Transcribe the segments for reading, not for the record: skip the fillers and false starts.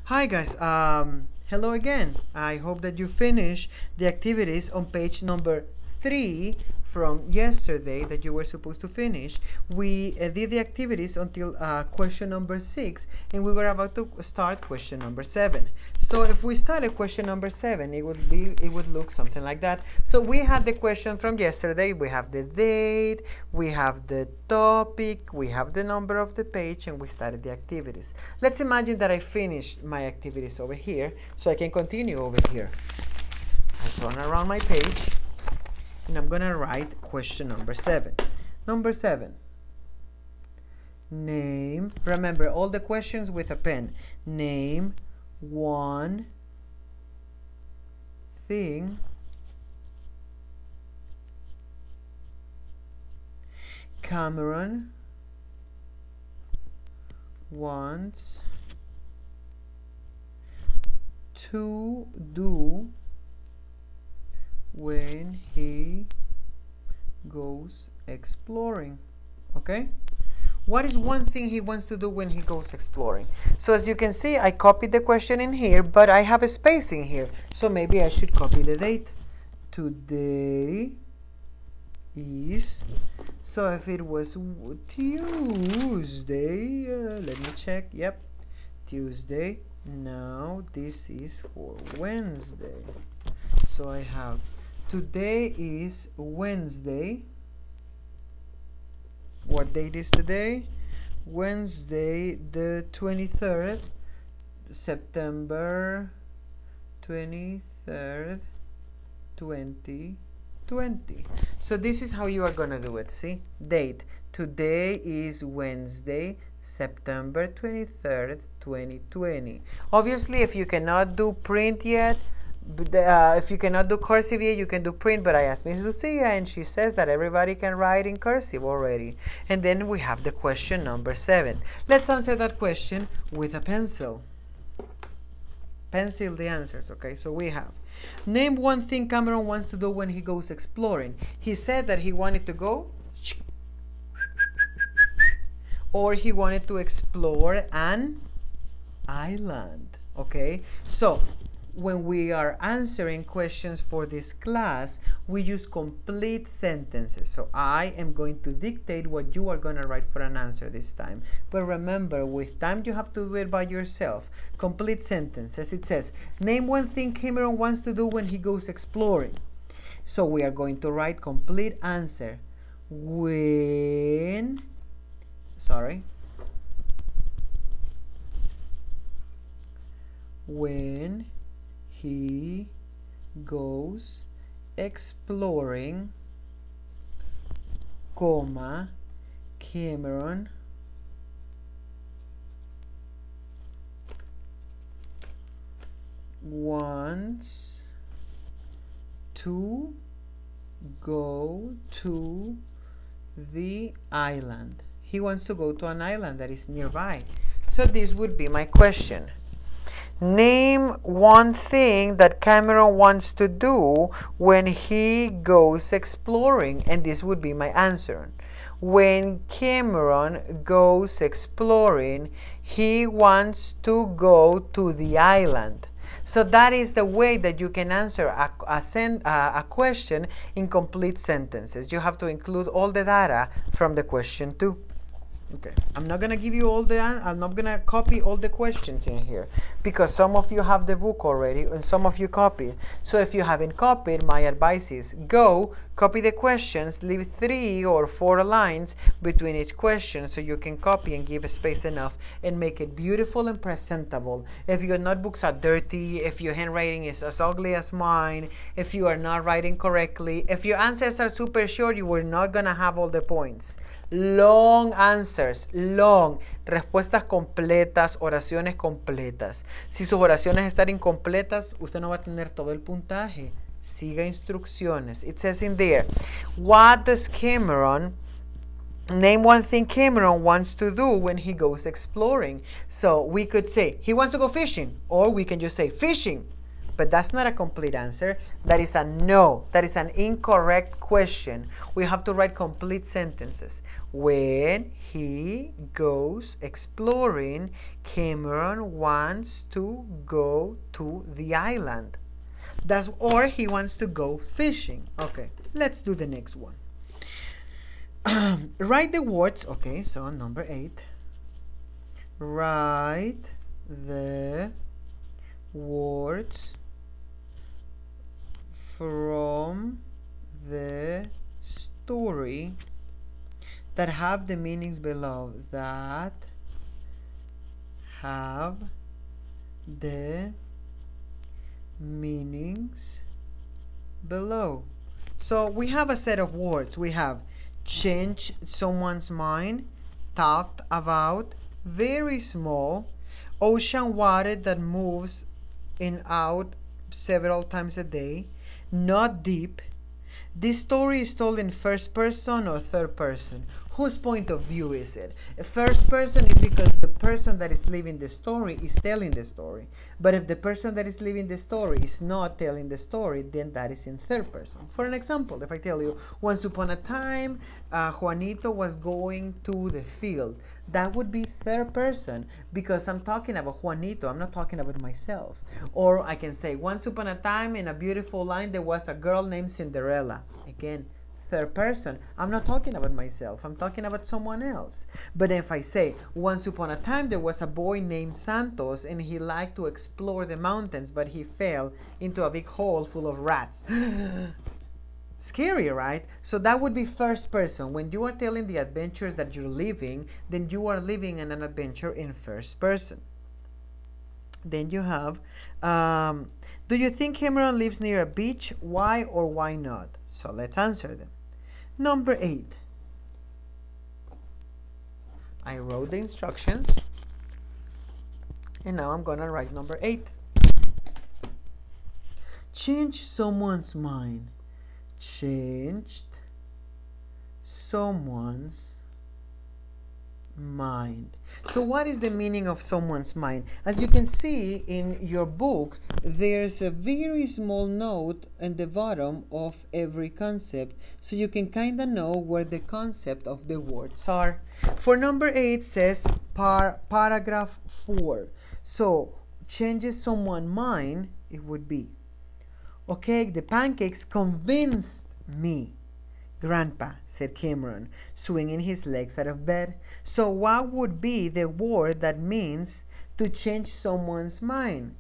Hi guys, hello again. I hope that you finished the activities on page number 3 from yesterday that you were supposed to finish. We did the activities until question number 6, and we were about to start question number 7. So if we started question number 7, it would look something like that. So we had the question from yesterday. We have the date, we have the topic, we have the number of the page, and we started the activities. Let's imagine that I finished my activities over here, so I can continue over here. I turn around my page, and I'm gonna write question number 7. Number 7. Name, remember all the questions with a pen. Name one thing Cameron wants to do when he goes exploring. Okay? What is one thing he wants to do when he goes exploring? So as you can see, I copied the question in here, but I have a space in here. So maybe I should copy the date. Today is, so if it was Tuesday, let me check. Yep, Tuesday. Now this is for Wednesday. So I have today is Wednesday. What date is today? Wednesday the 23rd, September 23rd, 2020. So this is how you are gonna do it. See, date. Today is Wednesday, September 23rd, 2020. Obviously, if you cannot do print yet, if you cannot do cursive yet, you can do print, but I asked Miss Lucia and she says that everybody can write in cursive already. And then we have the question number 7. Let's answer that question with a pencil. Pencil the answers, okay? So we have, name one thing Cameron wants to do when he goes exploring. He said that he wanted to go, or he wanted to explore an island, okay? So when we are answering questions for this class, we use complete sentences. So I am going to dictate what you are going to write for an answer this time. But remember, with time, you have to do it by yourself. Complete sentences. It says, name one thing Cameron wants to do when he goes exploring. So we are going to write complete answer. When he goes exploring, comma, Cameron wants to go to the island. He wants to go to an island that is nearby. So this would be my question. Name one thing that Cameron wants to do when he goes exploring, and this would be my answer. When Cameron goes exploring, he wants to go to the island. So that is the way that you can answer a question in complete sentences. You have to include all the data from the question too. Okay, I'm not gonna give you all the, I'm not gonna copy all the questions in here because some of you have the book already and some of you copied. So if you haven't copied, my advice is go copy the questions, leave 3 or 4 lines between each question so you can copy and give space enough and make it beautiful and presentable. If your notebooks are dirty, if your handwriting is as ugly as mine, if you are not writing correctly, if your answers are super short, you are not gonna have all the points. Long answers, long, respuestas completas, oraciones completas. Si sus oraciones están incompletas, usted no va a tener todo el puntaje. Siga instrucciones. It says in there, what does Cameron, name one thing Cameron wants to do when he goes exploring. So we could say, he wants to go fishing, or we can just say fishing. But that's not a complete answer. That is a no. That is an incorrect question. We have to write complete sentences. When he goes exploring, Cameron wants to go to the island. That's, or he wants to go fishing. Okay, let's do the next one. Write the words. Okay, so number 8. Write the words from the story that have the meanings below. That have the meanings below. So we have a set of words. We have change someone's mind, talked about, very small, ocean water that moves in out several times a day, not deep. This story is told in first person or third person. Whose point of view is it? First person is because the person that is living the story is telling the story. But if the person that is living the story is not telling the story, then that is in third person. For an example, if I tell you, once upon a time, Juanito was going to the field. That would be third person because I'm talking about Juanito. I'm not talking about myself. Or I can say, once upon a time in a beautiful land, there was a girl named Cinderella. Again, third person. I'm not talking about myself. I'm talking about someone else. But if I say, once upon a time there was a boy named Santos and he liked to explore the mountains, but he fell into a big hole full of rats. Scary, right? So that would be first person. When you are telling the adventures that you're living, then you are living in an adventure in first person. Then you have, do you think Cameron lives near a beach? Why or why not? So let's answer them. Number 8. I wrote the instructions. And now I'm going to write number 8. Change someone's mind. Changed someone's mind. So what is the meaning of someone's mind? As you can see in your book, there's a very small note in the bottom of every concept, so you can kind of know where the concept of the words are. For number 8 says paragraph 4. So changes someone's mind, it would be, okay, the pancakes convinced me, Grandpa, said Cameron, swinging his legs out of bed. So what would be the word that means to change someone's mind?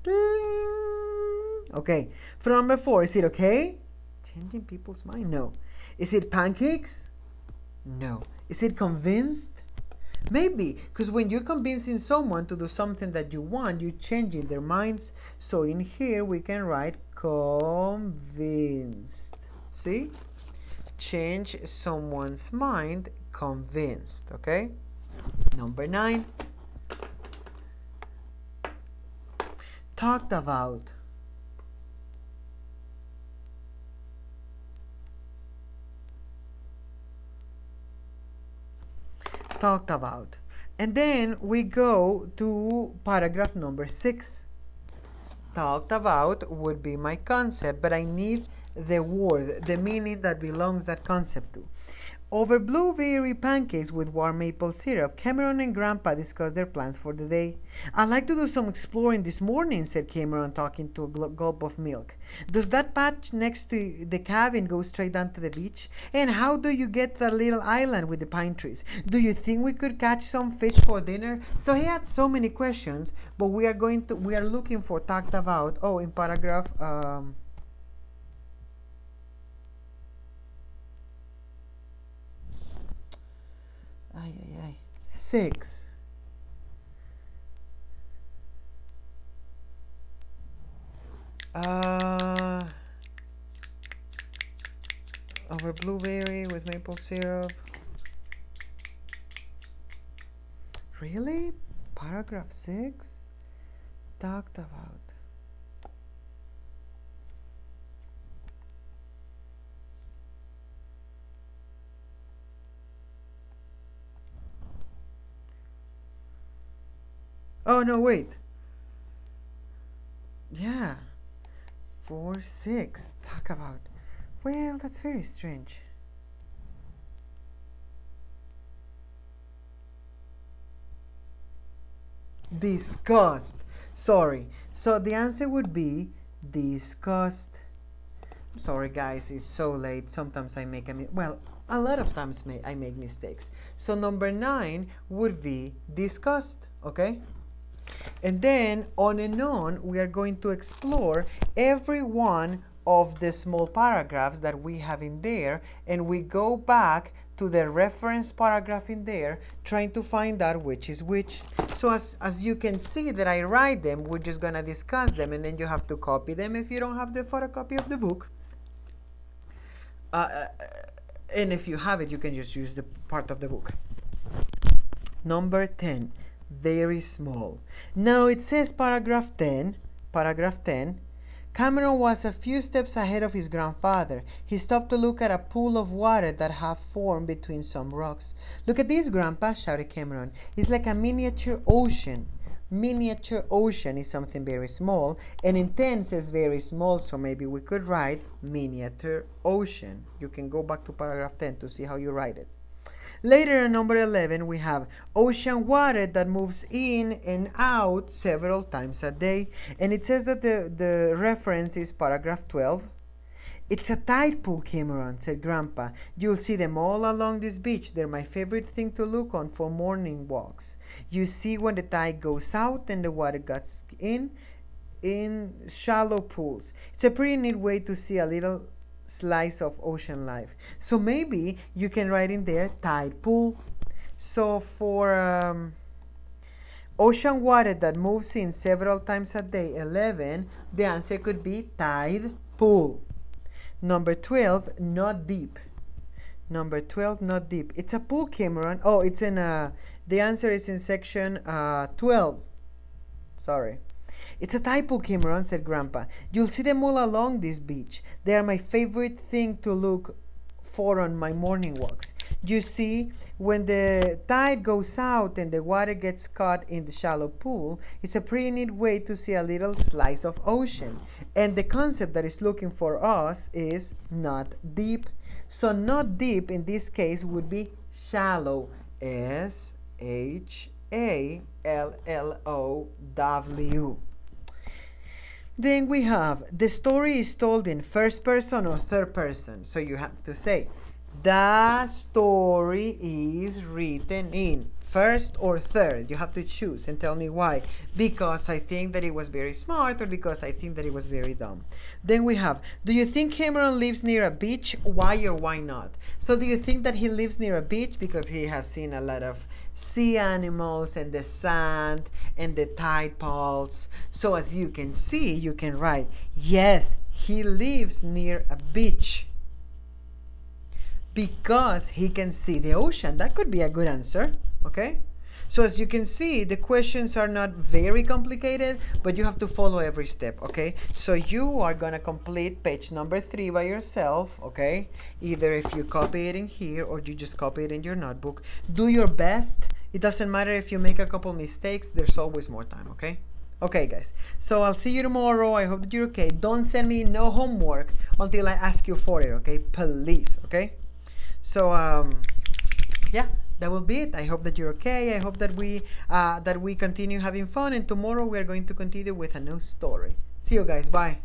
Ding. Okay, for number 4, is it okay? Changing people's mind? No. Is it pancakes? No. Is it convinced? Maybe, because when you're convincing someone to do something that you want, you're changing their minds. So in here we can write convinced. See? Change someone's mind, convinced. Okay? Number 9. Talked about. Talked about. And then we go to paragraph number 6. Talked about would be my concept, but I need the word, the meaning that belongs that concept to. Over blueberry pancakes with warm maple syrup, Cameron and Grandpa discussed their plans for the day. I'd like to do some exploring this morning, said Cameron, talking to a gulp of milk. Does that patch next to the cabin go straight down to the beach? And how do you get to that little island with the pine trees? Do you think we could catch some fish for dinner? So he had so many questions, but we are looking for talked about. Oh, in paragraph 6. Over blueberry with maple syrup. Really? Paragraph 6? Talked about. Oh, no, wait. Yeah. 4, 6. Talk about. Well, that's very strange. Disgust. Sorry. So the answer would be disgust. Sorry guys, it's so late. Sometimes I make a lot of times I make mistakes. So number 9 would be disgust, okay? And then on and on, we are going to explore every one of the small paragraphs that we have in there, and we go back to the reference paragraph in there, trying to find out which is which. So as you can see that I write them, we're just gonna discuss them, and then you have to copy them if you don't have the photocopy of the book. And if you have it, you can just use the part of the book. Number 10, very small. Now it says paragraph 10, Cameron was a few steps ahead of his grandfather. He stopped to look at a pool of water that had formed between some rocks. Look at this, Grandpa, shouted Cameron. It's like a miniature ocean. Miniature ocean is something very small, and in 10 says very small, so maybe we could write miniature ocean. You can go back to paragraph 10 to see how you write it. Later in number 11, we have ocean water that moves in and out several times a day. And it says that the reference is paragraph 12. It's a tide pool, Cameron, said Grandpa. You'll see them all along this beach. They're my favorite thing to look on for morning walks. You see when the tide goes out and the water gets in shallow pools. It's a pretty neat way to see a little slice of ocean life. So maybe you can write in there tide pool. So for ocean water that moves in several times a day, 11, the answer could be tide pool. Number 12, not deep. Number 12, not deep. It's a pool, Cameron. Oh, it's in the answer is in section 12. Sorry. It's a tide pool, Cameron, said Grandpa. You'll see them all along this beach. They are my favorite thing to look for on my morning walks. You see, when the tide goes out and the water gets caught in the shallow pool, it's a pretty neat way to see a little slice of ocean. And the concept that is looking for us is not deep. So not deep in this case would be shallow. S-H-A-L-L-O-W. Then we have the story is told in first person or third person. So you have to say, the story is written in first or third. You have to choose and tell me why. Because I think that it was very smart, or because I think that it was very dumb. Then we have, do you think Cameron lives near a beach? Why or why not? So do you think that he lives near a beach because he has seen a lot of sea animals and the sand and the tide pools? So as you can see, you can write, yes, he lives near a beach because he can see the ocean. That could be a good answer, okay? So as you can see, the questions are not very complicated, but you have to follow every step, okay? So you are gonna complete page number 3 by yourself, okay? Either if you copy it in here or you just copy it in your notebook. Do your best. It doesn't matter if you make a couple mistakes, there's always more time, okay? Okay, guys, so I'll see you tomorrow. I hope that you're okay. Don't send me no homework until I ask you for it, okay? Please, okay? So, yeah, that will be it. I hope that you're okay. I hope that we continue having fun. And tomorrow we are going to continue with a new story. See you guys. Bye.